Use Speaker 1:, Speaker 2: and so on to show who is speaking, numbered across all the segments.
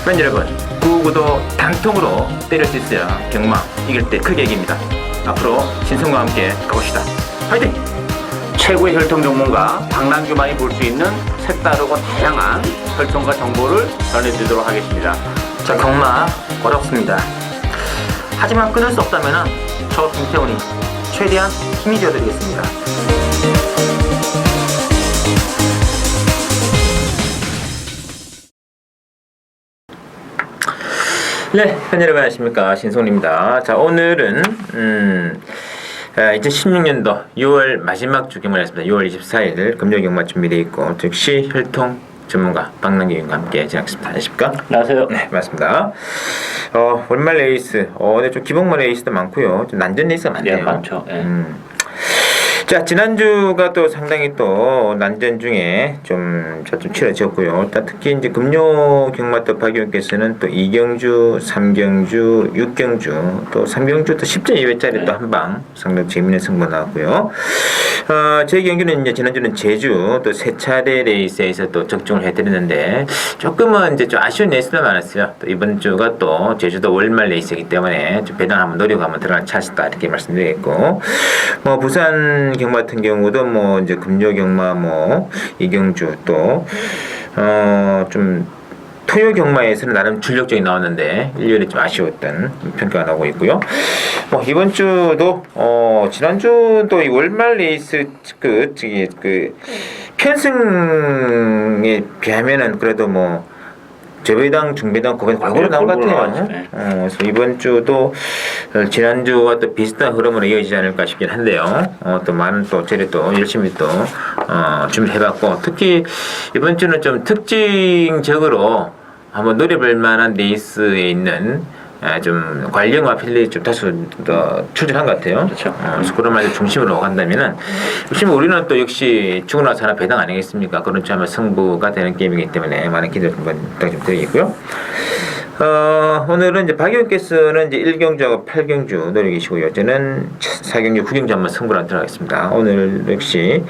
Speaker 1: 팬 여러분, 999도 단통으로 때릴 수 있어야 경마 이길 때 크게 이깁니다. 앞으로 신성과 함께 가봅시다. 화이팅!
Speaker 2: 최고의 혈통 전문가 박남규만이 볼 수 있는 색다르고 다양한 혈통과 정보를 전해드리도록 하겠습니다.
Speaker 1: 자, 경마 어렵습니다. 하지만 끊을 수 없다면 저 김태훈이 최대한 힘이 되어드리겠습니다. 네, 팬 여러분 안녕하십니까, 신송입니다. 자, 오늘은 2016년도 6월 마지막 주 경마였습니다. 6월 24일 금요 경마 준비되어 있고, 즉시 혈통 전문가 박남규님과 함께 진행하겠습니다. 안녕하십니까?
Speaker 2: 안녕하세요.
Speaker 1: 네, 맞습니다. 월말 레이스, 오늘 좀 기복말 레이스도 많고요. 좀 난전 레이스가 많네요.
Speaker 2: 네, 많죠. 네.
Speaker 1: 자, 지난주가 또 상당히 또 난전 중에 좀 치러졌고요. 일단 특히 이제 금요 경마 또 박의원께서는 또 2경주, 3경주, 6경주, 또 3경주 또 10.2회짜리 또 한 방 상당히 재미있는 승부 나왔고요. 제 경주는 이제 지난주는 제주 또 세 차례 레이스에서 또 적중을 해드렸는데 조금은 이제 좀 아쉬운 레이스도 많았어요. 또 이번 주가 또 제주도 월말 레이스이기 때문에 좀 배당 한번 노리고 한번 들어가는 찬스다 이렇게 말씀드리겠고, 뭐 부산 경마 같은 경우도 뭐 이제 금요 경마 뭐 이경주 또 좀 토요 경마에서는 나름 준력적이 나왔는데 1년에 좀 아쉬웠던 평가가 나오고 있고요. 뭐 이번 주도 지난주도 이 월말 레이스 그 편승에 비하면은 그래도 뭐 저배당, 중배당, 고배당 골고루 나온 것 같아요. 그래서 이번 주도 지난주와 또 비슷한 흐름으로 이어지지 않을까 싶긴 한데요. 또 많은 또 저를 또 열심히 또 준비해봤고, 특히 이번 주는 좀 특징적으로 한번 노려볼 만한 레이스에 있는 좀 관련과 필리 좀 다소 더 출전한 것 같아요.
Speaker 2: 그렇죠.
Speaker 1: 그래서 그런 말들 중심으로 간다면은, 역시 우리는 또 역시 죽으나 사나 배당 아니겠습니까? 그런 점에 승부가 되는 게임이기 때문에 많은 기대를 좀 드리겠고요. 오늘은 이제 박의원께서는 이제 1경주하고 8경주 노리고 계시고요. 저는 4경주, 9경주 한번 승부를 들어가겠습니다. 오늘 역시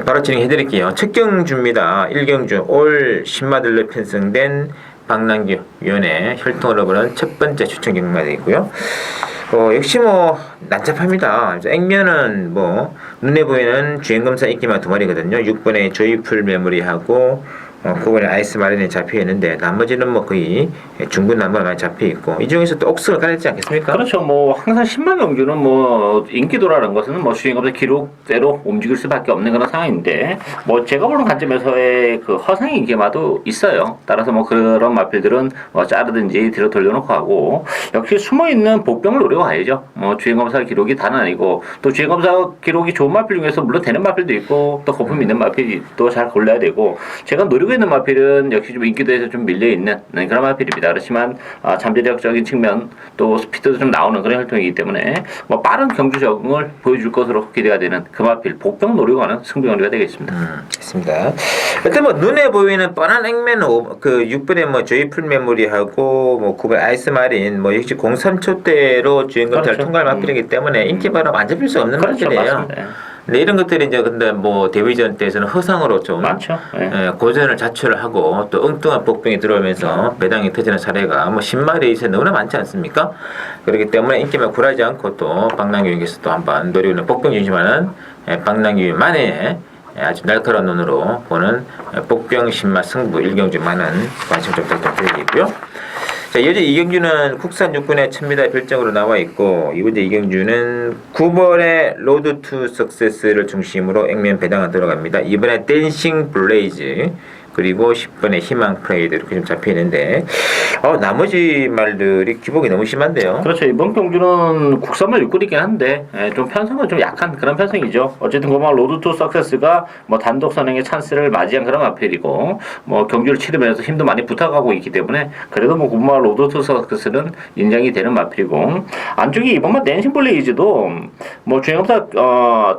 Speaker 1: 바로 진행해 드릴게요. 첫 경주입니다. 1경주 올 신마들로 편성된 박남규 위원의 혈통으로 보는 첫 번째 추천 경마가 되겠고요. 역시 뭐 난잡합니다. 액면은 뭐 눈에 보이는 주행검사 인기만 두 마리거든요. 6번에 조이풀 메모리하고 9번에 아이스 마린에 잡혀 있는데, 나머지는 뭐 거의 중군 남부가 많이 잡혀 있고, 이 중에서 또 옥스가 깔리지 않겠습니까?
Speaker 2: 그렇죠. 뭐 항상 신마 경주는 뭐 인기도라는 것은 뭐 주행검사 기록대로 움직일 수밖에 없는 그런 상황인데, 뭐 제가 보는 관점에서의 그 허상의 인기마도 있어요. 따라서 뭐 그런 마필들은 뭐 자르든지 뒤로 돌려놓고 하고, 역시 숨어 있는 복병을 노리고 가야죠. 뭐 주행검사 기록이 다는 아니고, 또 주행검사 기록이 좋은 마필 중에서 물론 되는 마필도 있고, 또 거품 있는 마필이 또 잘 골라야 되고, 제가 노리고 있는 마필은 역시 좀 인기도에서 좀 밀려있는 그런 마필입니다. 그렇지만 잠재력적인 측면 또 스피드도 좀 나오는 그런 혈통이기 때문에 뭐 빠른 경주 적응을 보여줄 것으로 기대가 되는 그 마필 복병 노리고 가는 승부경주가 되겠습니다.
Speaker 1: 있습니다. 일단 뭐 눈에 보이는 뻔한 액면은 그 6번에 뭐 조이풀 메모리하고 뭐 9번 아이스 마린 뭐 역시 03초대로 주행검사를
Speaker 2: 그렇죠.
Speaker 1: 통과할 마필이기 때문에 인기바람 안 잡힐 수 없는
Speaker 2: 그렇죠.
Speaker 1: 마필이에요.
Speaker 2: 맞습니다.
Speaker 1: 네, 이런 것들이 이제 근데 뭐 데뷔전 때에서는 허상으로 좀
Speaker 2: 많죠.
Speaker 1: 고전을 자초를 하고 또 엉뚱한 복병이 들어오면서 배당이 터지는 사례가 뭐 10마리 이상 너무나 많지 않습니까? 그렇기 때문에 인기만 굴하지 않고 또 박남규에게서 또 한번 노리는 복병 유지만은 박남규만의 아주 날카로운 눈으로 보는 복병 신마 승부 1경주 많은 관심 좀 부탁드리고요. 자, 여제 이경주는 국산 육군의 1000m 별정으로 나와 있고, 이번 이경주는 9번의 로드 투 석세스를 중심으로 액면 배당을 들어갑니다. 이번에 댄싱 블레이즈, 그리고 10번의 희망 프레이드 이렇게 좀 잡혀 있는데, 나머지 말들이 기복이 너무 심한데요.
Speaker 2: 그렇죠. 이번 경주는 국산말 육군이긴 한데 좀 편성은 좀 약한 그런 편성이죠. 어쨌든 고마운 로드 투 석세스가 뭐 단독 선행의 찬스를 맞이한 그런 마필이고, 뭐 경주를 치르면서 힘도 많이 붙어가고 있기 때문에 그래도 뭐 고마운 로드 투 석세스는 인정이 되는 마필이고, 안쪽에 이번만 댄싱 블레이즈도 뭐 주행검사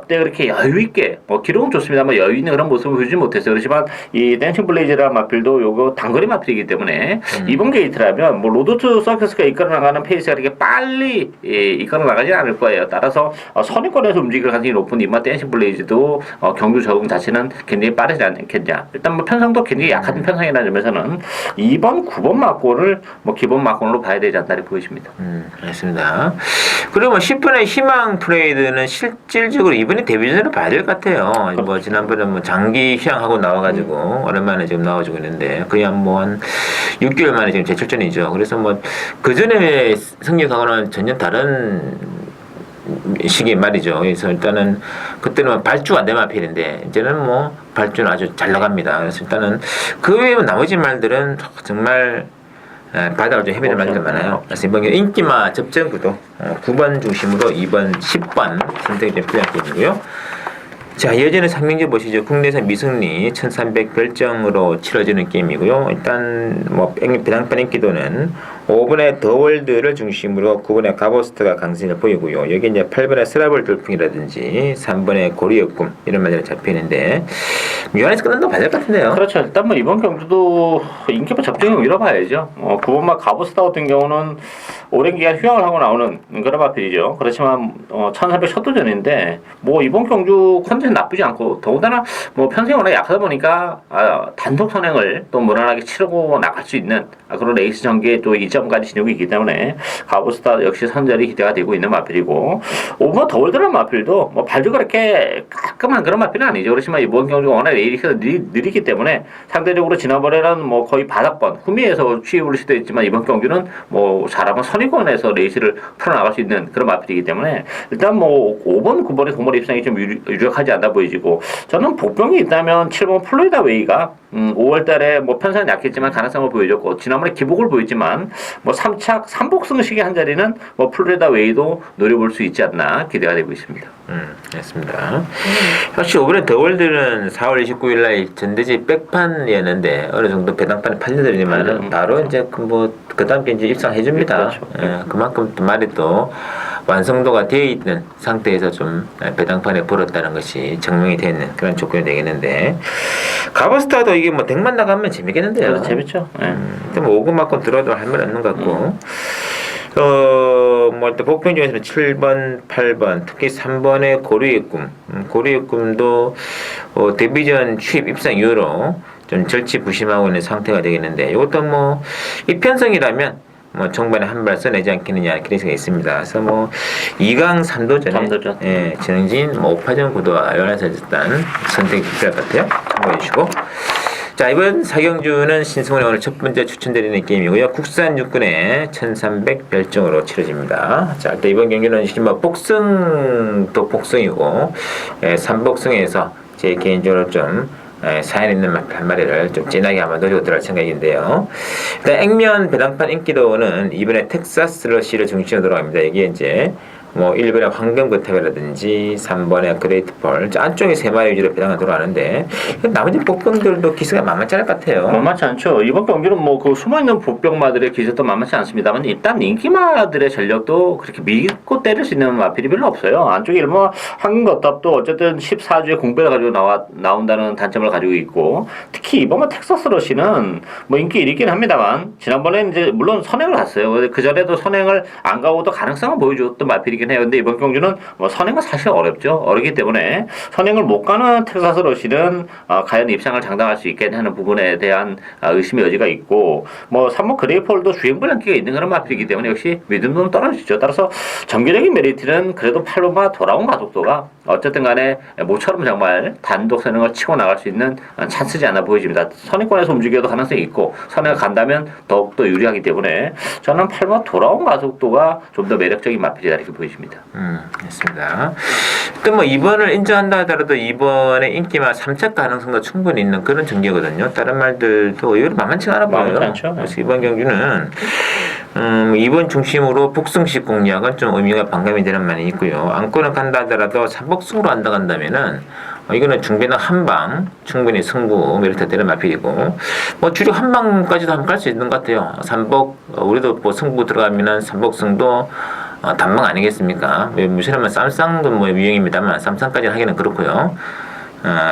Speaker 2: 때 그렇게 여유 있게 뭐 기록은 좋습니다만 여유 있는 그런 모습을 보여주지 못했어요. 그렇지만 이 댄싱 댄싱 블레이즈라는 마필도 요거 단거리 마필이기 때문에 이번 게이트라면 뭐 로드 투 서커스가 이끌어 나가는 페이스가 이렇게 빨리 이끌어 나가지 않을 거예요. 따라서 선행권에서 움직일 가능성이 높은 이번 댄싱 블레이즈도 경주 적응 자체는 굉장히 빠르지 않겠냐. 일단 뭐 편성도 굉장히 약한 편성이라는 점에서는 2번, 9번 막권을 뭐 기본 막권으로 봐야 되지 않나 이렇게 보여집니다.
Speaker 1: 알겠습니다. 그리고 뭐 10분의 희망 트레이드는 실질적으로 이번에 데뷔전으로 봐야 될 것 같아요. 뭐 지난번에 뭐 장기 휴양하고 나와가지고 오랜만에 지금 나와주고 있는데 거의 한 6개월 만에 지금 재출전이죠. 그래서 뭐 그 전에 승리하고는 전혀 다른 시기에 말이죠. 그래서 일단은 그때는 발주가 안 되면 앞일인데 이제는 뭐 발주는 아주 잘 나갑니다. 그래서 일단은 그 외에 나머지 말들은 정말 바닥을 좀 헤매는 말들 많아요. 그래서 이번 인기마 접전 구도 9번 중심으로 2번, 10번 선택이 좀 필요한 게임이고요. 자, 이어지는 상명제 보시죠. 국내산 미승리 1300 별정으로 치러지는 게임이고요. 일단 뭐 배당판 인기도는 5번의 더월드를 중심으로 9번의 가보스트가 강세를 보이고요. 여기 이제 8번의 스라블 돌풍이라든지 3번의 고리역금 이런 말들이 잡히는데 유한에서 끝난다고 봐야 될 것 같은데요.
Speaker 2: 그렇죠. 일단 뭐 이번 경주도 인기만 접종을 밀어봐야죠. 9번마 가보스타 같은 경우는 오랜 기간 휴양을 하고 나오는 그런 마필이죠. 그렇지만 1300 첫도전인데 뭐 이번 경주 컨디션 나쁘지 않고 더군다나 뭐 편성이 워낙 약하다 보니까 단독 선행을 또 무난하게 치르고 나갈 수 있는 그런 레이스 전개에 또 2점까지 진용이 있기 때문에 가보스타 역시 선전이 기대가 되고 있는 마필이고 5번 더월드란 마필도 뭐 발도 그렇게 깔끔한 그런 마필은 아니죠. 그렇지만 이번 경주가 워낙 레이스가 느리기 때문에 상대적으로 지난번에는 뭐 거의 바닥번 후미에서 취입을 시도했지만 이번 경주는 뭐 잘하면 선의권에서 레이스를 풀어나갈 수 있는 그런 마필이기 때문에 일단 뭐 5번, 9번의 동물 입상이 좀 유력하지 않다 보이지고 저는 복병이 있다면 7번 플로리다 웨이가 5월달에 뭐 편성은 약했지만 가능성을 보여줬고 지난번에 기복을 보였지만 뭐 3착 3복승식의 한 자리는 뭐 플로리다 웨이도 노려볼 수 있지 않나 기대가 되고 있습니다.
Speaker 1: 알겠습니다. 확실히 이번에 더월드는 4월 29일 날 전대지 백판이었는데 어느 정도 배당판에 팔려들지만은 바로 이제 그 다음 게 이제 입상해 줍니다.
Speaker 2: 그렇죠.
Speaker 1: 그만큼 또 말이 또 완성도가 되어 있는 상태에서 좀 배당판에 벌었다는 것이 증명이 되어 있는 그런 조건이 되겠는데 가버스타도 이게 뭐 덱만 나가면 재밌겠는데요.
Speaker 2: 재밌죠.
Speaker 1: 근데 뭐 5금 맞고 들어도 할 말 없는 것 같고 뭐 일단 복병 중에서는 7번, 8번, 특히 3번의 고리역금, 고리역금도 데뷔전 취입 입상 이후로 좀 절치부심하고 있는 상태가 되겠는데 이것도 뭐 이편성이라면 뭐 정반에 한 발 써내지 않겠느냐 그래서 있습니다. 그래서 뭐 2강 3도전에 예, 진행진 뭐 5파전 구도와 연해서 일단 선택이 필요할 것 같아요. 참고해 주시고. 자, 이번 사경주는 신승훈이 오늘 첫 번째 추천드리는 게임이고요. 국산 육군의 1300 별정으로 치러집니다. 자, 일단 이번 경기는 뭐 복승도 복승이고 3복승에서 제 개인적으로 좀 사연 있는 한 마리를 좀 진하게 한번 노리고 들어갈 생각인데요. 일단 액면 배당판 인기도는 이번에 텍사스 러시를 중심으로 들어갑니다. 이게 이제 뭐 1번의 황금거탑이라든지 3번의 그레이트펄 안쪽에 3마리 위주로 배당을 들어가는데 나머지 복병들도 기세가 만만치 않을 것 같아요.
Speaker 2: 만만치 않죠. 이번 경기는 뭐 그 숨어있는 복병마들의 기세도 만만치 않습니다만 일단 인기마들의 전력도 그렇게 믿고 때릴 수 있는 마필이 별로 없어요. 안쪽에 뭐 황금거탑도 어쨌든 14주에 공배를 가지고 나온다는 단점을 가지고 있고 특히 이번 텍사스 러시는 뭐 인기 1위긴 합니다만 지난번에 이제 물론 선행을 갔어요. 그 전에도 선행을 안 가고도 가능성을 보여줬던 마필이긴 해요. 근데 이번 경주는 뭐 선행은 사실 어렵죠. 어렵기 때문에 선행을 못 가는 텍사스 러시는 과연 입상을 장담할 수 있겠냐 하는 부분에 대한 의심의 여지가 있고 뭐 3번 그레이폴도 주행불량기가 있는 그런 마필이기 때문에 역시 믿음은 떨어지죠. 따라서 전개적인 메리트는 그래도 8번마 돌아온 가속도가 어쨌든 간에 모처럼 정말 단독 선행을 치고 나갈 수 있는 찬스지 않나 보여집니다. 선행권에서 움직여도 가능성이 있고 선행을 간다면 더욱더 유리하기 때문에 저는 8번 돌아온 가속도가 좀 더 매력적인 마필이다 이렇게 보여집니다.
Speaker 1: 됐습니다. 또 뭐 2번을 인정한다 하더라도 2번의 인기만 3차 가능성도 충분히 있는 그런 전개거든요. 다른 말들도 의외로 만만치가 않아 보여요. 그래서 이번 경기는 2번 중심으로 복승식 공략은 좀 의미가 반감이 되는 면이 있고요. 안고는 간다 하더라도 3복승으로 한다 간다면은 이거는 중배는 한방 충분히 승부 메리트 되는 마필이고 뭐 주력 한방까지도 한번 갈 수 있는 것 같아요. 3복 우리도 뭐 승부 들어가면은 3복승도 단방 아니겠습니까? 무시하면 쌈쌍도 뭐 유행입니다만 쌈쌍까지 하기는 그렇고요.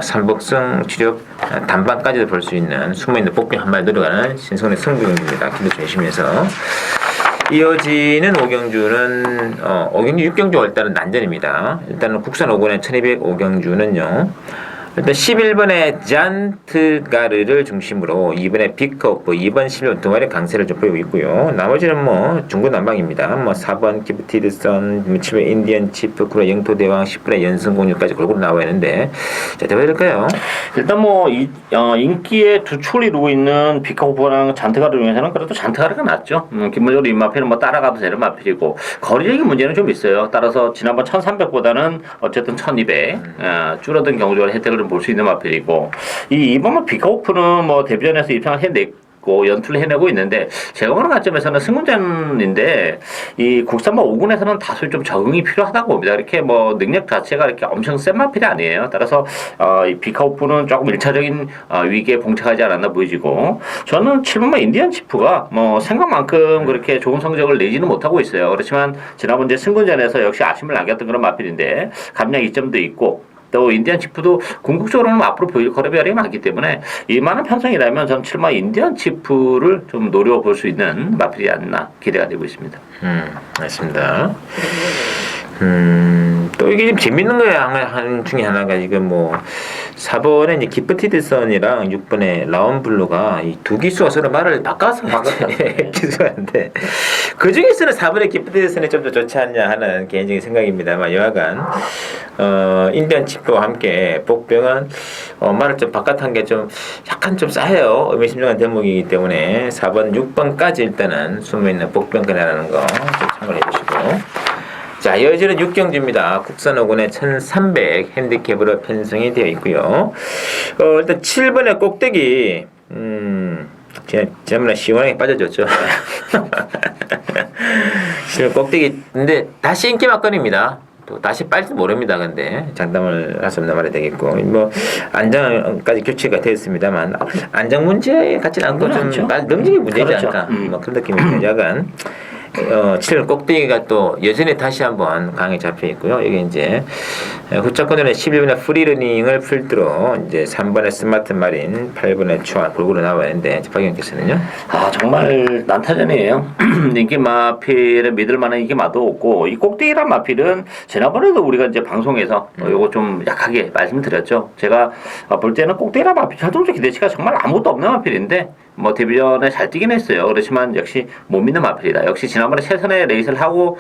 Speaker 1: 삼복성 주력 단방까지도 볼 수 있는 숨어있는 복병 한 마리 들어가는 신선의 승부경주입니다. 기도 중심에서 이어지는 오경주는 오경주 6경주 일단은 난전입니다. 일단은 국산 5권의 1200 오경주는요. 일단 11번의 잔트가르를 중심으로 2번의 비커오프, 2번 실로 두 마리 강세를 좀 보이고 있고요. 나머지는 뭐 중구난방입니다. 뭐 4번 기프티드 선, 7번 인디언 치프, 9번 영토대왕, 10번의 연승공유까지 골고루 나와 있는데 자, 대박 될까요?
Speaker 2: 일단 뭐 인기의 두 축을 이루고 있는 비커오프랑 잔트가르 중에서는 그래도 잔트가르가 낫죠. 기본적으로 이 마필은 뭐 따라가도 되는 마필이고 거리적인 문제는 좀 있어요. 따라서 지난번 1300보다는 어쨌든 1200 줄어든 경주와 혜택을 볼 수 있는 마필이고 이 2번은 비커오프는 뭐 데뷔전에서 입상을 해냈고 연투를 해내고 있는데 제가 보는 관점에서는 승군전인데 이 국산마 5군에서는 다소 좀 적응이 필요하다고 봅니다. 이렇게 뭐 능력 자체가 이렇게 엄청 센 마필이 아니에요. 따라서 이 비커오프는 조금 1차적인 위기에 봉착하지 않았나 보이지고 저는 7번마 인디언 치프가 뭐 생각만큼 그렇게 좋은 성적을 내지는 못하고 있어요. 그렇지만 지난번 이제 승군전에서 역시 아쉬움을 남겼던 그런 마필인데 감량 이점도 있고 또 인디언 치프도 궁극적으로는 앞으로 보일 거래별이 많기 때문에 이만한 편성이라면 저는 7번 인디언 치프를 좀 노려볼 수 있는 마필이 않나 기대가 되고 있습니다.
Speaker 1: 맞습니다. 또 이게 좀 재밌는 거야 한 중에 하나가 지금 뭐 4번에 이제 기프티드 선이랑 6번에 라운블루가 이 두 기수가 서로 말을 바꿔서 기수하는데 그 중에서는 4번의 기프티드 선이 좀 더 좋지 않냐 하는 개인적인 생각입니다만 여하간 인디언 치프와 함께 복병은 말을 좀 바깥한 게 좀 약간 좀 싸해요. 의미심장한 대목이기 때문에 4번, 6번까지 일단은 숨어있는 복병권이라는 거 좀 참고해 주시고 자, 이어지는 6경주입니다. 국산 5군의 1300 핸디캡으로 편성이 되어 있고요. 일단 7번의 꼭대기, 지난번에 시원하게 빠져줬죠. 7번 꼭대기, 근데 다시 인기 막건입니다. 또 다시 빨지도 모릅니다. 근데 장담을 할 수 없는 말이 되겠고 뭐 안장까지 교체가 되었습니다만 안장 문제 같지는 않고 좀 능력이 문제지
Speaker 2: 그렇죠.
Speaker 1: 않을까 뭐 그런 느낌입니다. 약간 7 꼭대기가 또 여전히 다시 한번 강에 잡혀 있고요. 여기 이제 후차권에는 11번의 프리러닝을 필두로 이제 3번의 스마트 마린, 8번의 추아 골고루 나와 있는데 박영께서는요?
Speaker 2: 정말 난타전이에요. 인기 마필을 믿을 만한 인기 마도 없고 이 꼭대기란 마필은 지난번에도 우리가 이제 방송에서 요거 좀 약하게 말씀드렸죠. 제가 볼 때는 꼭대기란 마필 활동적 기대치가 정말 아무것도 없는 마필인데 뭐 데뷔전에 잘 뛰긴 했어요. 그렇지만 역시 못 믿는 마필이다. 역시 지난번에 최선의 레이스를 하고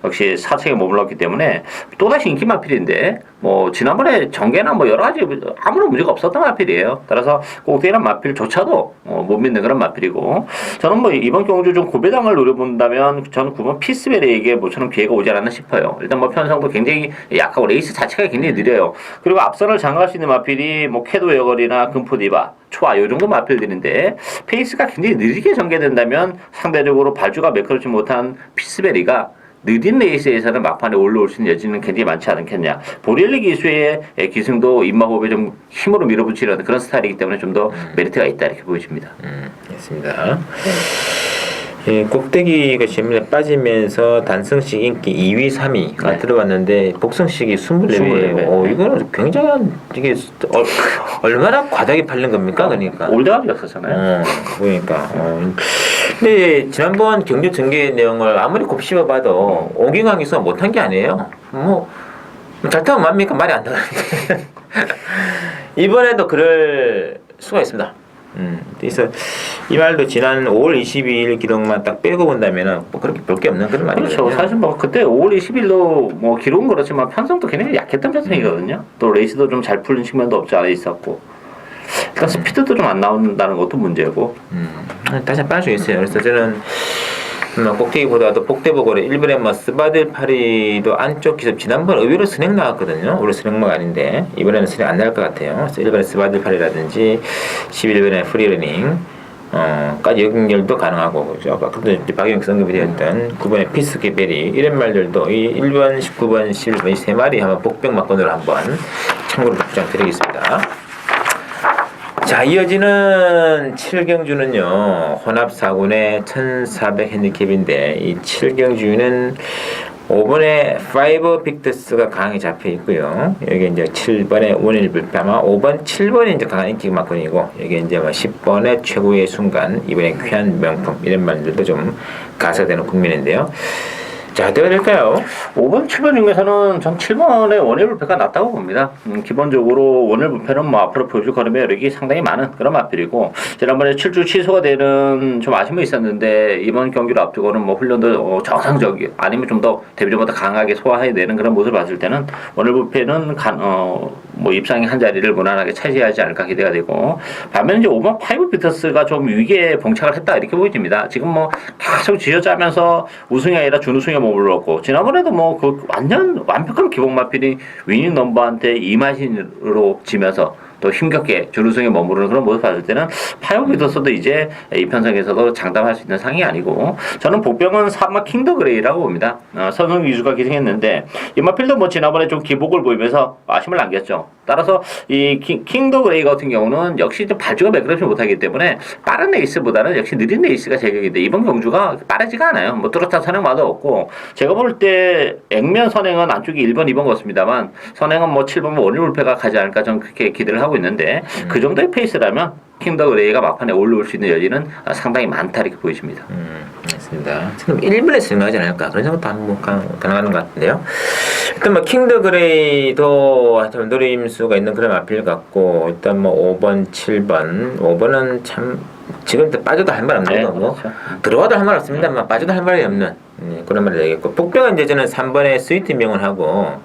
Speaker 2: 역시 4책에 머물렀기 때문에 또다시 인기 마필인데 뭐 지난번에 전개나 뭐 여러 가지 아무런 문제가 없었던 마필이에요. 따라서 꼭대기란 마필조차도 못 믿는 그런 마필이고 저는 뭐 이번 경주 좀 고배당을 노려본다면 저는 9번 피스베리에게 모처럼 기회가 오지 않았나 싶어요. 일단 뭐 편성도 굉장히 약하고 레이스 자체가 굉장히 느려요. 그리고 앞선을 장악할 수 있는 마필이 뭐 캐도 여걸이나 금포디바 초아 요 정도 마필들인데 페이스가 굉장히 느리게 전개된다면 상대적으로 발주가 매끄럽지 못한 피스베리가 느린 레이스에서는 막판에 올라올 수 있는 여지는 굉장히 많지 않겠냐. 보리엘리 기수의 기승도 입마호흡에 좀 힘으로 밀어붙이려는 그런 스타일이기 때문에 좀 더 메리트가 있다 이렇게 보여집니다.
Speaker 1: 알겠습니다. 예, 꼭대기가 질문에 빠지면서 단성식 인기 2위, 3위가 들어왔는데 복성식이 24위. 이거는 굉장한 이게 얼마나 과다하게 팔린 겁니까? 그러니까
Speaker 2: 올드합이었었잖아요.
Speaker 1: 그러니까. 근데 지난번 경주 전개 내용을 아무리 곱씹어봐도 오경항에서 못한 게 아니에요. 뭐 잘 타면 맙니까? 말이 안 나가는데 이번에도 그럴 수가 있습니다. 그래서 이 말도 지난 5월 22일 기록만 딱 빼고 본다면은 뭐 그렇게 볼 게 없는 그런 말이죠.
Speaker 2: 그렇죠. 사실 뭐 그때 5월 20일도 뭐 기록은 그렇지만 편성도 굉장히 약했던 편성이거든요. 또 레이스도 좀 잘 풀린 측면도 없지 않아 있었고. 그러니까 스피드도 좀 안 나온다는 것도 문제고.
Speaker 1: 다시 한번 수 있어요. 그래서 저는 꼭대기보다도 복대보고로 일본의 뭐 스바들 파리도 안쪽 기습 지난번 의외로 스낵 나왔거든요. 우리 스낵마가 아닌데 이번에는 스낵 안 나올 것 같아요. 그래서 일본의 스바들 파리라든지 11번의 프리러닝 까지 연결도 가능하고 아까 박영석 언급이 되었던 9번의 피스케베리 이런 말들도 이 1번, 19번, 11번 이 세 마리 한번 복병 막건으로 한번 참고로 주장드리겠습니다. 자, 이어지는 7경주는요 혼합 4군의 1400 핸디캡인데 이 7경주는 5번에 5 빅터스가 강하게 잡혀 있고요. 여기 이제 7번에 원일 불패, 아마 5번, 7번이 이제 강한 인기 막건이고, 여기 이제 뭐 10번에 최고의 순간, 이번에 귀한 명품, 이런 말들도 좀 가사되는 국면인데요. 자, 어떻게 될까요?
Speaker 2: 5번, 7번 중에서는 전 7번의 원일 불패가 낫다고 봅니다. 기본적으로 원일 불패는 뭐 앞으로 보여줄 걸음의 여력이 상당히 많은 그런 마필이고, 지난번에 7주 취소가 되는 좀 아쉬움이 있었는데, 이번 경기를 앞두고는 뭐 훈련도 정상적이, 아니면 좀 더 데뷔전보다 강하게 소화해야 되는 그런 모습을 봤을 때는, 원일 불패는 뭐 입상이 한 자리를 무난하게 차지하지 않을까 기대가 되고, 반면에 이제 5번 5 비터스가 좀 위기에 봉착을 했다 이렇게 보여집니다. 지금 뭐 계속 쥐어짜면서 우승이 아니라 준우승에 머물렀고, 지난번에도 뭐 그 완벽한 기복 마필이 위닝 넘버한테 이마신으로 지면서 또 힘겹게 준우승에 머무르는 그런 모습 봤을 때는 5 비터스도 이제 이편성에서도 장담할 수 있는 상이 아니고, 저는 복병은 3마 킹더 그레이라고 봅니다. 선성 위주가 기승했는데 이마필도 뭐 지난번에 좀 기복을 보이면서 아쉬움을 남겼죠. 따라서 이 킹더 그레이 같은 경우는 역시 좀 발주가 매끄럽지 못하기 때문에 빠른 레이스보다는 역시 느린 레이스가 제격인데, 이번 경주가 빠르지가 않아요. 뭐 뚜렷한 선행마도 없고, 제가 볼 때 액면 선행은 안쪽이 1번, 2번 같습니다만, 선행은 뭐 7번 원일 불패가 가지 않을까 저는 그렇게 기대를 하고 있는데, 그 정도의 페이스라면 킹더 그레이가 막판에 올라올 수 있는 여지는 상당히 많다 이렇게 보여집니다.
Speaker 1: 알겠습니다. 지금 1번에 생각하지 않을까 그런 생각도 한번 가능한 것 같은데요. 일단 뭐 킹더 그레이도 하여튼 노림수가 있는 그런 마필 같고, 일단 뭐 5번, 7번, 5번은 참 지금 빠져도 할 말 없는 거고,
Speaker 2: 그렇죠.
Speaker 1: 들어와도 할 말 없습니다만 빠져도 할 말이 없는 그런 말이 되겠고, 복병은 이제 저는 3번에 스위트 명언하고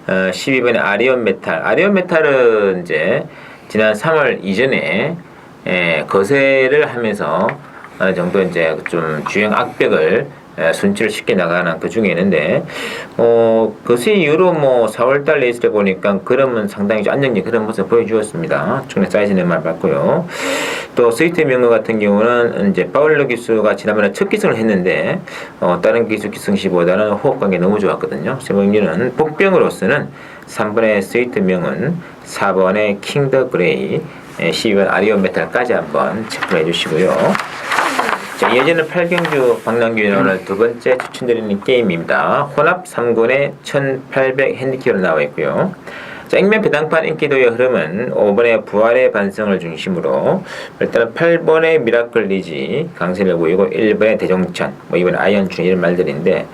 Speaker 1: 12번에 아리온 메탈. 아리온 메탈은 이제 지난 3월 이전에 거세를 하면서 어느 정도 이제 좀 주행 악벽을 순치를 쉽게 나가는 그 중에 있는데, 거세 이후로 뭐 4월달 레이스를 보니까 그러면 상당히 좀 안정적인 그런 모습을 보여주었습니다. 중에 사이즈는 말 봤고요. 또 스위트 명거 같은 경우는 이제 파울러 기수가 지난번에 첫 기승을 했는데, 다른 기수 기승 시보다는 호흡 관계 너무 좋았거든요. 세봉기는 복병으로서는 3번의 스위트 명은, 4번의 킹더 그레이, 12번 아리온 메탈까지 한번 체크해 주시고요. 자, 이어지는 8경주 박남규 오늘 두 번째 추천드리는 게임입니다. 혼합 3군의 1800 핸디캡으로 나와 있고요. 자, 액면 배당판 인기도의 흐름은 5번의 부활의 반성을 중심으로, 일단은 8번의 미라클 리지 강세를 보이고, 1번의 대종천, 뭐 이번에 아이언춘 이런 말들인데,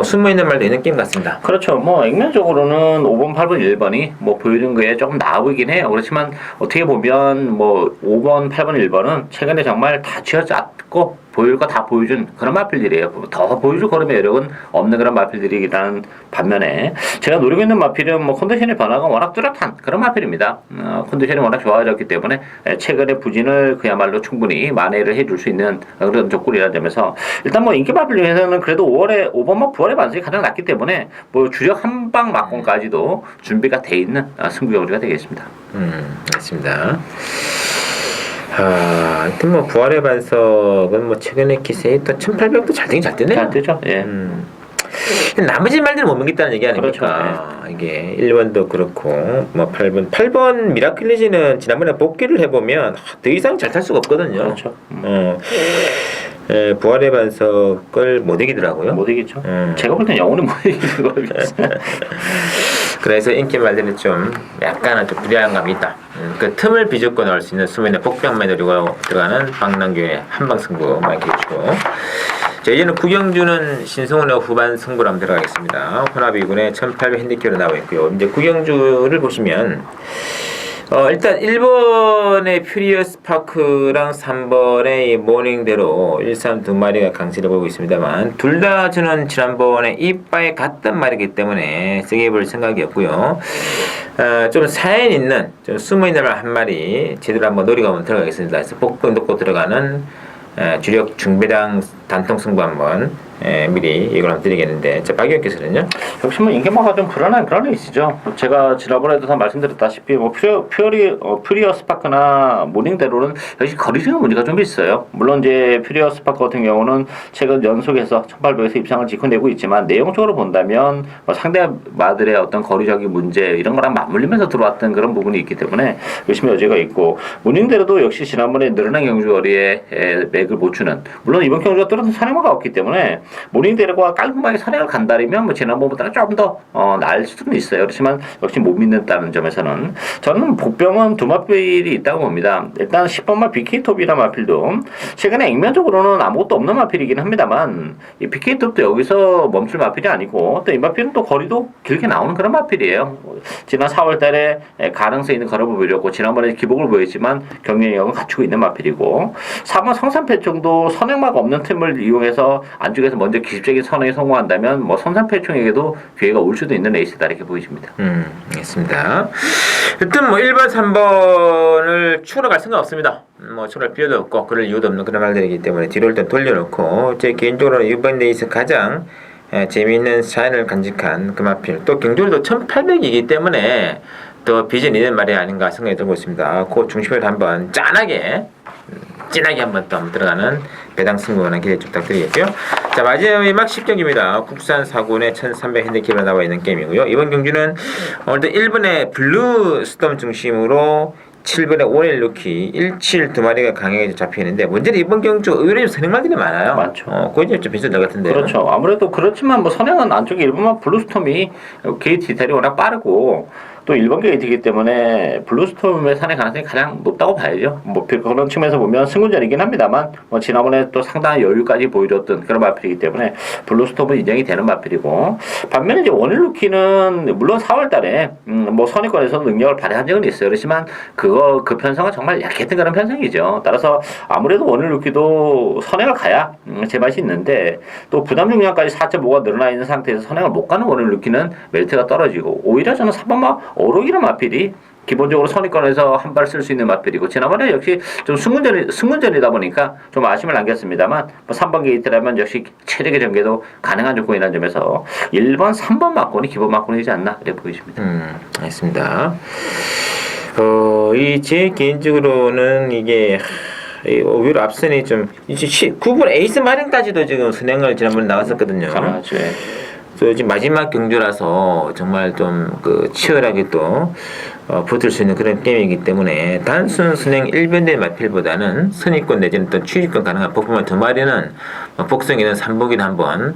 Speaker 1: 숨어있는 말도 있는 게임 같습니다.
Speaker 2: 그렇죠. 뭐 액면적으로는 5번, 8번, 1번이 뭐 보여준 거에 조금 나아 보이긴 해요. 그렇지만 어떻게 보면 뭐 5번, 8번, 1번은 최근에 정말 다 쥐어짰고 보일 거 다 보여준 그런 마필들이에요. 더 보여줄 걸음의 여력은 없는 그런 마필들이라는 반면에, 제가 노리고 있는 마필은 뭐 컨디션의 변화가 워낙 뚜렷한 그런 마필입니다. 컨디션이 워낙 좋아졌기 때문에 최근의 부진을 그야말로 충분히 만회를 해줄 수 있는 그런 조건이라는 점에서, 일단 뭐 인기 마필 중에서는 그래도 5번만 부활의 반성이 가장 낮기 때문에 뭐 주력 한방 막공까지도 준비가 돼 있는 승부 경주가 되겠습니다.
Speaker 1: 알겠습니다. 하여튼 뭐 부활의 반석은 뭐 최근에 기세에 또 1800도 잘 되긴 잘 되네요.
Speaker 2: 잘 되죠. 예.
Speaker 1: 나머지 말들은 못 믿겠다는 얘기 아닙니까?
Speaker 2: 그렇죠.
Speaker 1: 이게 1번도 그렇고 뭐 8번 미라클리지는 지난번에 복귀를 해보면 더 이상 잘 탈 수가 없거든요.
Speaker 2: 그렇죠.
Speaker 1: 부활의 반석을 못 이기더라고요.
Speaker 2: 못 이기죠. 제가 볼 땐 영원히 못 이기는 거 같아요.
Speaker 1: 그래서 인기 말들은 좀 약간은 좀 불리한 감이 있다. 그 틈을 비집고 나올 수 있는 수면의 복병만 노리고 들어가는 박남규의 한방 승부 많이 기대주시고, 자, 이제는 구경주는 신성훈의 후반 승부로 한번 들어가겠습니다. 혼합 2군의 1800 핸디캡으로 나와 있고요. 이제 구경주를 보시면 일단 1번의 퓨리어스 파크랑 3번의 모닝대로 1, 3 두 마리가 강세를 보이고 있습니다만, 둘 다 저는 지난번에 이빠에 갔던 말이기 때문에 세게 볼 생각이 없고요. 좀 사연 있는, 좀 숨어있는 말 한 마리 제대로 한번 노리고 한번 들어가겠습니다. 그래서 복근 놓고 들어가는 주력 중배당 단통 승부 한번 미리 이걸 한번 드리겠는데, 자, 박 의원께서는요?
Speaker 2: 역시 뭐 인계마가 좀 불안한 그런 레이스죠. 제가 지난번에도 다 말씀드렸다시피 뭐 퓨리어스 파크나 모닝대로는 역시 거리적인 문제가 좀 있어요. 물론 이제 퓨리어스 파크 같은 경우는 최근 연속해서 1800에서 입상을 지켜내고 있지만, 내용적으로 본다면 뭐 상대 마들의 어떤 거리적인 문제 이런 거랑 맞물리면서 들어왔던 그런 부분이 있기 때문에 열심히 여지가 있고, 모닝대로도 역시 지난번에 늘어난 경주 거리에 맥을 못 추는, 물론 이번 경주가 지난번에 선행마가 없기 때문에 모닝대로가 깔끔하게 선행을 간다면 뭐 지난번보다는 조금 더 나을 수는 있어요. 그렇지만 역시 못 믿는다는 점에서는 저는 복병은 두 마필이 있다고 봅니다. 일단 10번마 BK톱이라는 마필도 최근에 액면적으로는 아무것도 없는 마필이긴 합니다만 이 BK톱도 여기서 멈출 마필이 아니고 또 이 마필은 또 거리도 길게 나오는 그런 마필이에요. 지난 4월달에 가능성 있는 걸어 보여줬고 지난번에 기복을 보였지만 경쟁력은 갖추고 있는 마필이고 4번 성산패총도 선행마가 없는 틈을 이용해서 안쪽에서 먼저 기습적인 선행에 성공한다면 뭐 성산패총에게도 기회가 올 수도 있는 레이스다 이렇게 보여집니다.
Speaker 1: 알겠습니다. 일단 뭐 1번, 3번을 추월갈 생각 없습니다. 뭐 추월할 필요도 없고 그럴 이유도 없는 그런 말들이기 때문에 뒤로 일단 돌려놓고 제 개인적으로 이번 레이스 가장 재미있는 사연을 간직한 그 마필 또 경주도 1800이기 때문에 또 비전이 있는 말이 아닌가 생각이 들고 있습니다. 그 중심을 한번 진하게 한번 또 들어가는 배당 승부는 기대 좀 부탁드리겠고요. 자, 마지막 10경기입니다. 국산 4군의 1300 핸디캡으로 나와 있는 게임이고요. 이번 경주는 오늘도 1번의 블루 스톰 중심으로 7번의 원일 루키 17 두 마리가 강하게 잡히는데 문제는 이번 경주 의외로 좀 선행마들이 많아요.
Speaker 2: 많죠.
Speaker 1: 그게 좀 비슷할 것 같은데.
Speaker 2: 그렇죠. 아무래도 그렇지만 뭐 선행은 안쪽에 1번만 블루스톰이 게이트 디테일이 워낙 빠르고 또 1번 게이트이기 때문에 블루스톰의 선행 가능성이 가장 높다고 봐야죠. 뭐 그런 측면에서 보면 승군전이긴 합니다만 뭐 지난번에 또 상당한 여유까지 보여줬던 그런 마필이기 때문에 블루스톰은 인정이 되는 마필이고 반면에 이제 원일 루키는 물론 4월달에 뭐 선행권에서 능력을 발휘한 적은 있어요. 그렇지만 그 편성은 정말 약했던 그런 편성이죠. 따라서 아무래도 원일 루키도 선행을 가야 제맛이 있는데 또 부담 중량까지 4.5가 늘어나 있는 상태에서 선행을 못 가는 원일 루키는 메리트가 떨어지고 오히려 저는 3번마 오록이라는 마필이 기본적으로 선의권에서 한 발 쓸 수 있는 마필이고 지난번에 역시 좀 승문전이다 보니까 좀 아쉬움을 남겼습니다만 뭐 3번 게이트라면 역시 체력의 전개도 가능한 조건이라는 점에서 1번, 3번 막권이 기본 막권이지 않나 이렇게 보여집니다.
Speaker 1: 알겠습니다. 제 개인적으로는 이게 오히려 앞선이 좀 9번 에이스 마련까지도 지금 선행을 지난번에 나왔었거든요.
Speaker 2: 가능하죠.
Speaker 1: 또 지금 마지막 경주라서 정말 좀 그 치열하게 또 붙을 수 있는 그런 게임이기 때문에 단순 선행 1변대 마필보다는 선의권 내지는 또 취직권 가능한 복부만 두 마리는 복성이는 3복이나 한번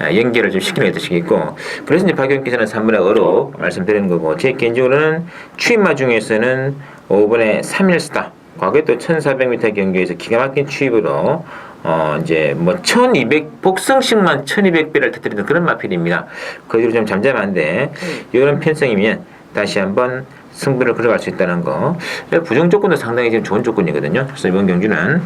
Speaker 1: 연결을 좀 시키는 게 뜻이겠고 그래서 이제 박영기사는 3번의 어록 말씀드리는 거고 제 개인적으로는 추임마 중에서는 5번의 3일스타 과거에 또 1400m 경기에서 기가 막힌 추입으로 이제 뭐 1200 복성식만 1200배를 터뜨리는 그런 마필입니다. 그 뒤로 좀 잠잠한데 이런 편성이면 다시 한번 승부를 걸어갈 수 있다는 거. 부정 조건도 상당히 지금 좋은 조건이거든요. 그래서 이번 경주는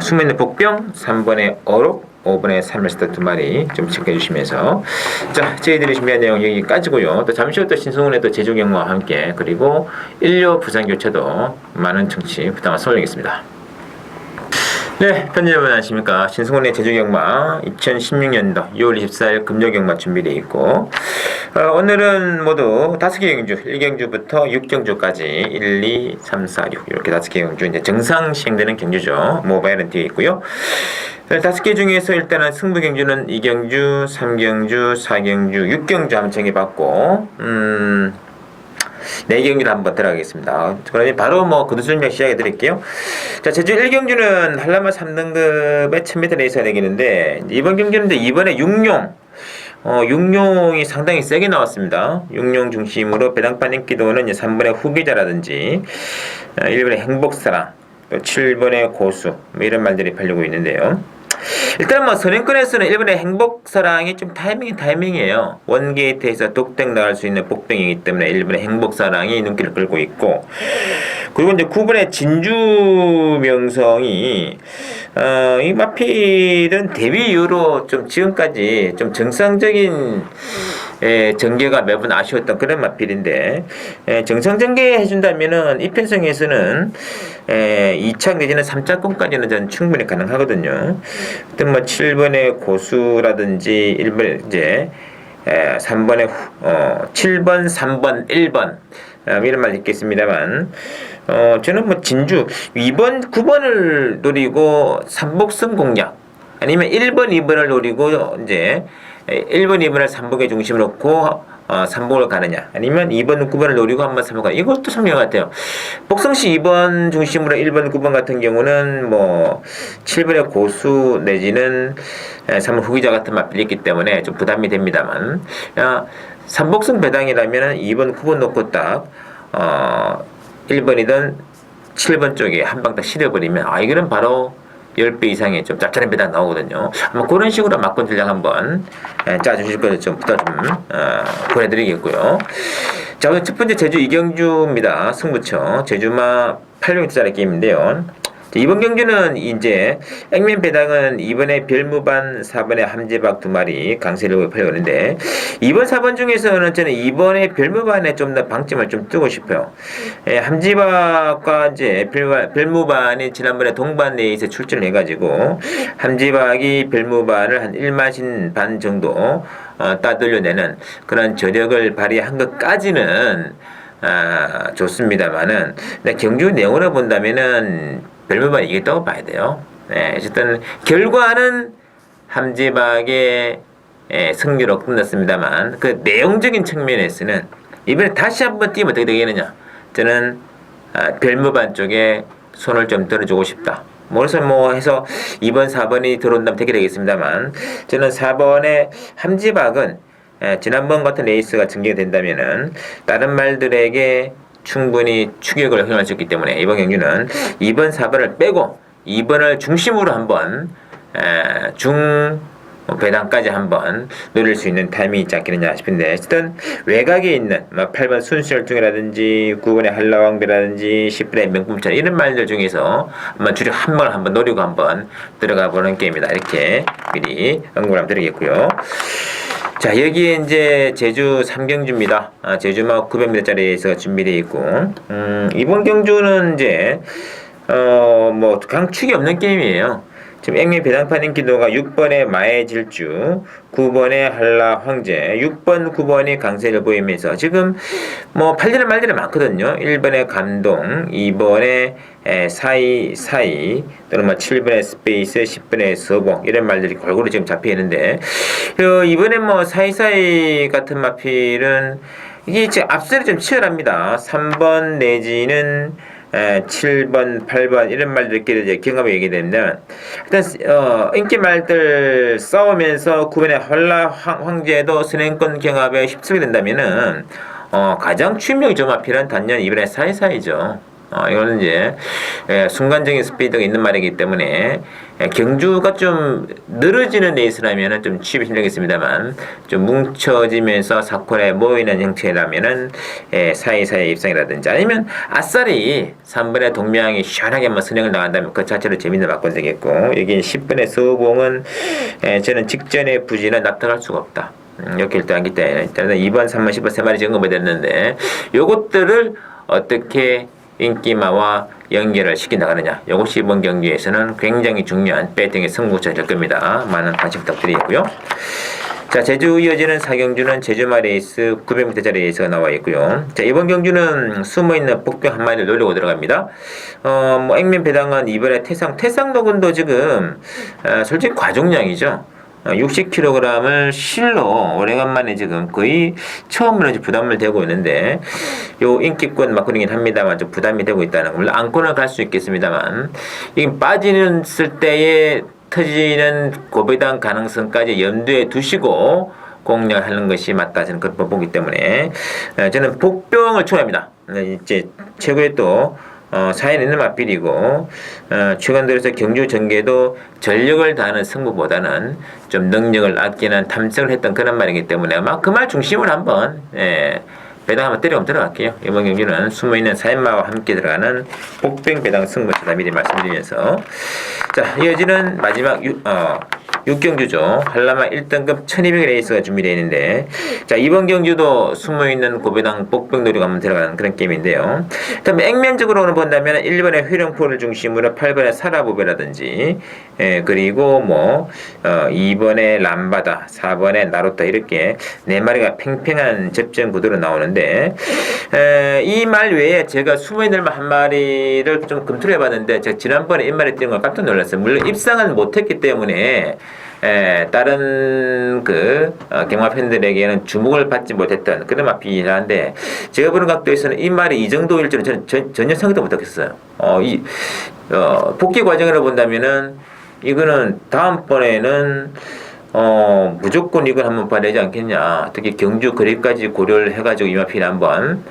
Speaker 1: 수면의 복병 3번의 어록 5번의 3일스타 두 마리 좀 체크해 주시면서 자 저희들이 준비한 내용 여기까지고요. 또 잠시 후 또 신승훈의 또 제주 경마와 함께 그리고 인류 부산 교체도 많은 청취 부탁을 올리겠습니다. 네, 편지 여러분 안녕하십니까. 신승훈의 제주경마 2016년도 6월 24일 금요경마 준비되어 있고 오늘은 모두 5개 경주 1경주부터 6경주까지 1, 2, 3, 4, 6 이렇게 5개 경주 이제 정상 시행되는 경주죠. 모바일은 되어 있고요. 5개 중에서 일단은 승부 경주는 2경주, 3경주, 4경주, 6경주 한번 정해봤고 4경주를 한번 들어가겠습니다. 그러면 바로 뭐 거두술명 시작해 드릴게요. 자, 제주 1경주는 한라마 3등급의 1000m 레이스가 되겠는데 이번 경주는 이번에 육룡 육룡이 상당히 세게 나왔습니다. 육룡 중심으로 배당판 인기도는 3번의 후계자라든지 1번의 행복사랑 또 7번의 고수 뭐 이런 말들이 팔리고 있는데요. 일단 뭐 선행권에서는 1번의 행복사랑이 좀 타이밍이에요. 원게이트에서 독택 나갈 수 있는 복병이기 때문에 1번의 행복사랑이 눈길을 끌고 있고 그리고 이제 9번의 진주명성이 이 마필은 데뷔 이후로 좀 지금까지 좀 정상적인 전개가 매번 아쉬웠던 그런 마필인데 정상 전개 해준다면은 이 편성에서는 2착 내지는 3착권까지는 전 충분히 가능하거든요. 어떤 뭐 7번의 고수라든지 1번 이제 3번의 7번, 3번, 1번 이런 말 있겠습니다만 저는 뭐 진주 2번, 9번을 노리고 3복선 공략 아니면 1번, 2번을 노리고 이제 1번, 2번을 3복에 중심을 놓고 3번을 가느냐 아니면 2번, 9번을 노리고 한번 3번 가느냐 이것도 참 중요한 것 같아요. 복성시 2번 중심으로 1번, 9번 같은 경우는 뭐 7번의 고수 내지는 3번 후기자 같은 맛이 있기 때문에 좀 부담이 됩니다만 3복성 배당이라면 2번, 9번 놓고 딱 1번이든 7번 쪽에 한 방 딱 실어버리면 이거는 바로 10배 이상의 좀 짭짤한 배당 나오거든요. 아마 그런 식으로 막권 전략 한번 짜주실 거를 좀 부탁 좀 보내드리겠고요. 자, 오늘 첫 번째 제주 이경주입니다. 승부처 제주마 800m짜리 게임인데요. 이번 경주는 이제 액면 배당은 2번에 별무반, 4번에 함재박 2마리 강세를 펼쳐오는데 2번, 4번 중에서는 저는 2번에 별무반에 좀 더 방점을 좀 뜨고 싶어요. 함재박과 이제 별무반이 지난번에 동반 레이스에 출전을 해가지고 함재박이 별무반을 한 1마신 반 정도 따돌려내는 그런 저력을 발휘한 것까지는 좋습니다만은 경주 내용으로 본다면은 별무반이 이겼다고 봐야 돼요. 어쨌든 결과는 함재박의 승리로 끝났습니다만 그 내용적인 측면에서는 이번에 다시 한번 뛰면 어떻게 되겠느냐. 저는 별무반 쪽에 손을 좀 들어주고 싶다. 그래서 뭐 해서 2번, 4번이 들어온다면 되게 되겠습니다만 저는 4번의 함재박은 지난번 같은 레이스가 증정된다면은 다른 말들에게 충분히 추격을 허용할 수 있기 때문에 이번 경기는 2번, 4번을 빼고 2번을 중심으로 한번 배당까지 한번 노릴 수 있는 타이밍이 있지 않겠느냐 싶은데 어쨌든 외곽에 있는 8번 순수열중이라든지 9번의 한라왕비라든지 10번의 명품차 이런 말들 중에서 한번 주력 한 번을 한번 노리고 한번 들어가 보는 게임이다. 이렇게 미리 언급을 한번 드리겠고요. 자, 여기에 이제 제주 3경주입니다. 제주마 900m짜리 레이스가 준비되어 있고, 이번 경주는 이제, 뭐, 강축이 없는 게임이에요. 지금 액면 배당판 인기도가 6번의 마의 질주, 9번의 한라 황제, 6번, 9번이 강세를 보이면서 지금 뭐 팔리는 말들이 많거든요. 1번의 감동, 2번의 사이 또는 뭐 7번의 스페이스, 10번의 서봉 이런 말들이 골고루 지금 잡혀 있는데 이번에 뭐 사이 같은 마필은 이게 지금 앞설이 좀 치열합니다. 3번 내지는 7번, 8번 이런 말들끼리 이제 경험을 얘기되면 일단 인기 말들 싸우면서 9번의 한라 황제도 선행권 경합에 휩쓰게 된다면은 가장 취명이 좀 앞이란 단연 이번에 사이죠. 이거는 이제 순간적인 스피드가 있는 말이기 때문에 경주가 좀 늘어지는 레이스라면은 좀 취입이 힘들겠습니다만 좀 뭉쳐지면서 사콜에 모이는 형태라면은 사이사이 입상이라든지 아니면 아싸리 3번의 동명이 시원하게 한번 선행을 나간다면 그 자체로 재밌는 바꿔 되겠고 여기 10번의 서봉은 저는 직전의 부진은 납득할 수가 없다. 이렇게 일단 하기 때문에 일단은 2번, 3번, 10번 3마리 점검이 됐는데 요것들을 어떻게 인기마와 연결을 시켜나가느냐. 이것이 이번 경기에서는 굉장히 중요한 배팅의 승부처가 될 겁니다. 많은 관심 부탁드리고요. 자, 제주 이어지는 4경주는 제주마 레이스 900m짜리 레이스가 나와 있고요. 자, 이번 경주는 숨어있는 복병 한 마리를 노리고 들어갑니다. 뭐 액면 배당은 이번에 태상 녹은도 지금 솔직히 과종량이죠. 60kg을 실로 오래간만에 지금 거의 처음으로 부담을 되고 있는데 요 인기권 막걸리긴 합니다만 좀 부담이 되고 있다는 거. 물론 안고는 갈 수 있겠습니다만 이게 빠지는 쓸 때에 터지는 고배당 가능성까지 염두에 두시고 공략하는 것이 맞다 저는 그렇게 보기 때문에 저는 복병을 추천합니다. 이제 최고의 또 사연 있는 맞비리고 최근 들어서 경주 전개도 전력을 다하는 승부보다는 좀 능력을 아끼는 탐색을 했던 그런 말이기 때문에 아마 그 말 중심으로 한번 배당 한번 때려 들어갈게요. 이번 경주는 숨어있는 사연마와 함께 들어가는 복병 배당 승부처다 미리 말씀드리면서 자 이어지는 마지막 6경주죠. 한라마 1등급 1200 레이스가 준비되어 있는데 자 이번 경주도 숨어있는 고배당 복병 노리고 한번 들어가는 그런 게임인데요. 그다음에 액면적으로는 본다면 1번의 회령포를 중심으로 8번의 사라보베라든지 그리고 뭐 2번의 람바다 4번의 나루타 이렇게 4마리가 팽팽한 접전 구도로 나오는데 이 말 외에 제가 숨어있는 한 마리를 좀 검토를 해봤는데 제가 지난번에 이 말이 뛴 걸 깜짝 놀랐어요. 물론 입상은 못했기 때문에 다른 경마 팬들에게는 주목을 받지 못했던 그런 맛이긴 한데 제가 보는 각도에서는 이 말이 이 정도일 줄은 저는 전혀 생각도 못했어요. 복귀 과정으로 본다면은 이거는 다음번에는 무조건 이걸 한번 봐야 되지 않겠냐. 특히 경주 거리까지 고려를 해가지고 이마필 한번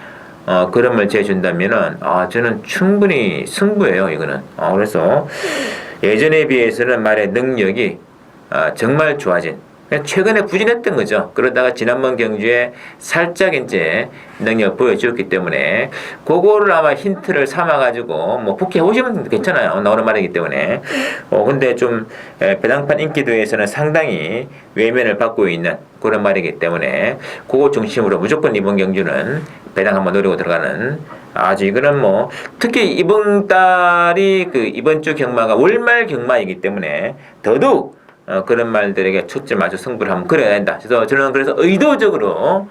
Speaker 1: 그럼을 재준다면은 저는 충분히 승부예요 이거는. 그래서 예전에 비해서는 말의 능력이 정말 좋아진. 최근에 부진했던 거죠. 그러다가 지난번 경주에 살짝 이제 능력 보여주었기 때문에 그거를 아마 힌트를 삼아가지고 뭐 복귀해 오시면 괜찮아요. 나오는 말이기 때문에. 근데 좀 배당판 인기도에서는 상당히 외면을 받고 있는 그런 말이기 때문에 그거 중심으로 무조건 이번 경주는 배당 한번 노리고 들어가는 아주 이거는 뭐 특히 이번 달이 이번 주 경마가 월말 경마이기 때문에 더더욱 그런 말들에게 초점 맞춰 승부를 한번 그려야 된다. 그래서 저는 그래서 의도적으로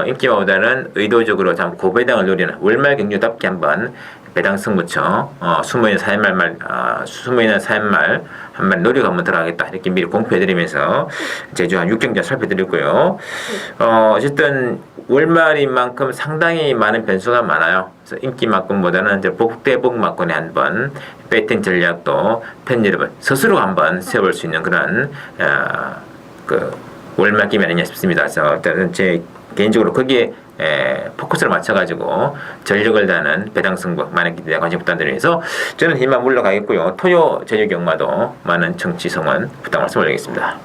Speaker 1: 인기마보다는 의도적으로 참 고배당을 노리는 월말 경주답게 한번 배당 승부처 숨어있는 사연말 한번 노리고 한번 들어가겠다 이렇게 미리 공표해드리면서 제주 한 6경자 살펴드리고요. 어쨌든 월말인 만큼 상당히 많은 변수가 많아요. 그래서 인기만큼보다는 복대복만큼에 한번 배팅 전략도 팬 여러분 스스로 한번 세워볼 수 있는 그런 월말 기면 아니냐 싶습니다. 그래서 일단은 제 개인적으로 거기에 포커스를 맞춰가지고 전력을 다하는 배당 승부 많은 기대와 관심 부탁드리면서 저는 이만 물러가겠고요. 토요 제주 경마도 많은 청취 성원 부탁 말씀 올리겠습니다.